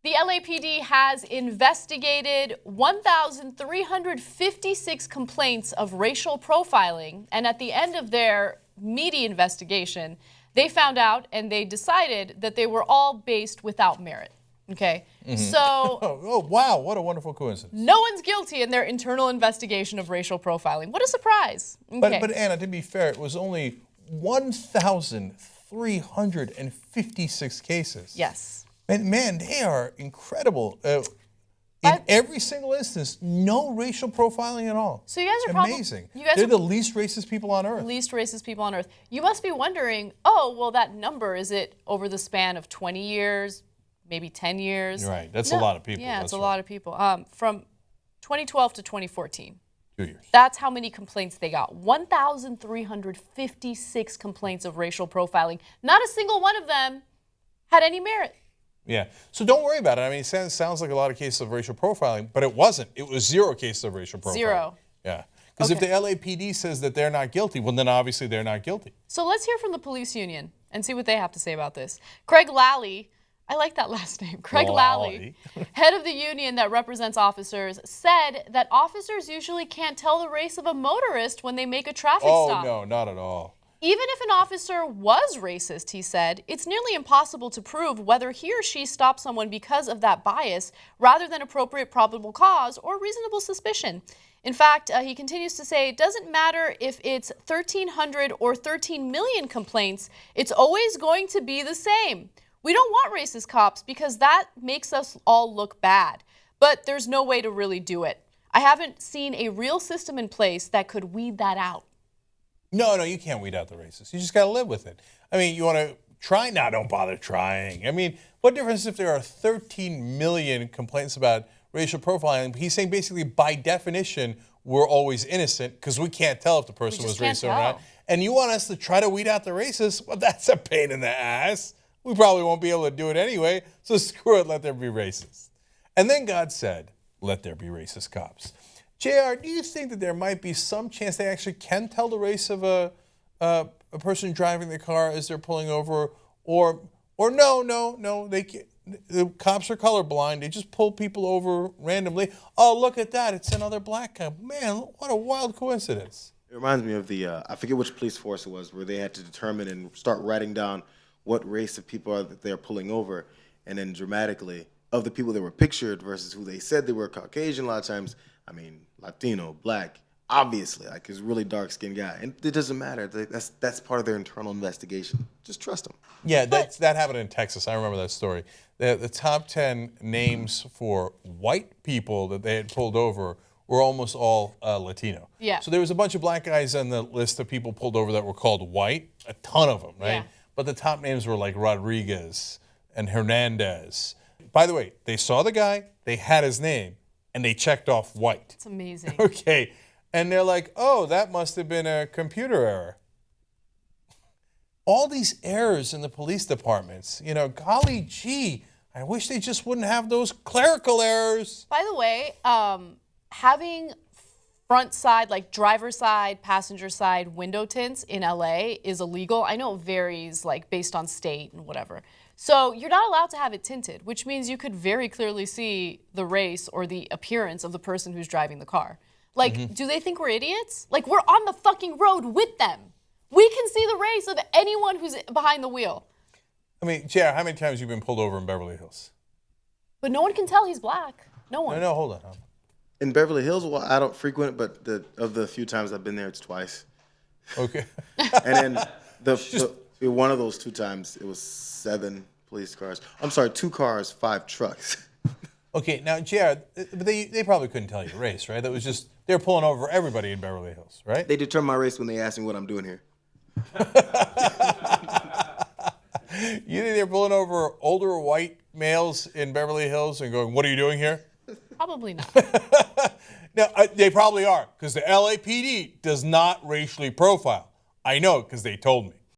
The LAPD has investigated 1,356 complaints of racial profiling, and at the end of their meaty investigation, they found out and they decided that they were all based without merit. Okay, so oh wow, what a wonderful coincidence. No one's guilty in their internal investigation of racial profiling. What a surprise. Okay. But Anna, to be fair, it was only 1,356 cases. Yes. And man, they are incredible. In every single instance, no racial profiling at all. So you guys are amazing. They're the least racist people on earth. Least racist people on earth. You must be wondering, oh, well, that number, is it over the span of 20 years, maybe 10 years? Right. That's a lot of people. Yeah, it's a lot of people. From 2012 to 2014. 2 years. That's how many complaints they got. 1,356 complaints of racial profiling. Not a single one of them had any merit. Yeah. So don't worry about it. I mean, it sounds like a lot of cases of racial profiling, but it wasn't. It was 0 cases of racial profiling. 0. Yeah. Because if the LAPD says that they're not guilty, well, then obviously they're not guilty. So let's hear from the police union and see what they have to say about this. Craig Lally, I like that last name, Craig Lally, head of the union that represents officers, said that officers usually can't tell the race of a motorist when they make a traffic stop. Oh, no, not at all. Even if an officer was racist, he said, it's nearly impossible to prove whether he or she stopped someone because of that bias rather than appropriate probable cause or reasonable suspicion. In fact, he continues to say, it doesn't matter if it's 1,300 or 13 million complaints, it's always going to be the same. We don't want racist cops because that makes us all look bad. But there's no way to really do it. I haven't seen a real system in place that could weed that out. No, you can't weed out the racists. You just got to live with it. I mean, you want to try? No, don't bother trying. I mean, what difference if there are 13 million complaints about racial profiling? He's saying basically by definition, we're always innocent because we can't tell if the person was racist or not. And you want us to try to weed out the racists? Well, that's a pain in the ass. We probably won't be able to do it anyway, so screw it, let there be racists. And then God said, let there be racist cops. Jayar, do you think that there might be some chance they actually can tell the race of a person driving the car as they're pulling over, or no, they can't. The cops are colorblind. They just pull people over randomly. Oh, look at that. It's another black cop. Man, what a wild coincidence. It reminds me of the, I forget which police force it was, where they had to determine and start writing down what race of people are that they're pulling over, and then dramatically, of the people that were pictured versus who they said they were Caucasian, a lot of times, I mean, Latino, black, obviously, like he's a really dark-skinned guy. And it doesn't matter. That's part of their internal investigation. Just trust them. Yeah, that happened in Texas. I remember that story. The top 10 names for white people that they had pulled over were almost all Latino. Yeah. So there was a bunch of black guys on the list of people pulled over that were called white, a ton of them, right? Yeah. But the top names were like Rodriguez and Hernandez. By the way, they saw the guy, they had his name, and they checked off white. It's amazing. Okay. And they're like, oh, that must have been a computer error. All these errors in the police departments, you know, golly gee, I wish they just wouldn't have those clerical errors. By the way, having front side, like driver side, passenger side window tints in LA is illegal. I know it varies like based on state and whatever. So you're not allowed to have it tinted, which means you could very clearly see the race or the appearance of the person who's driving the car. Like, do they think we're idiots? Like, we're on the fucking road with them. We can see the race of anyone who's behind the wheel. I mean, Jayar, how many times have you been pulled over in Beverly Hills? But no one can tell he's black. No one. No, hold on. In Beverly Hills, well, I don't frequent it, but of the few times I've been there, it's twice. Okay. And then one of those 2 times, it was 7 police cars. I'm sorry, 2 cars, 5 trucks. Okay, now, Jayar, they probably couldn't tell your race, right? That was just, they're pulling over everybody in Beverly Hills, right? They determine my race when they ask me what I'm doing here. You think they're pulling over older white males in Beverly Hills and going, what are you doing here? Probably not. No, they probably are, because the LAPD does not racially profile. I know, because they told me.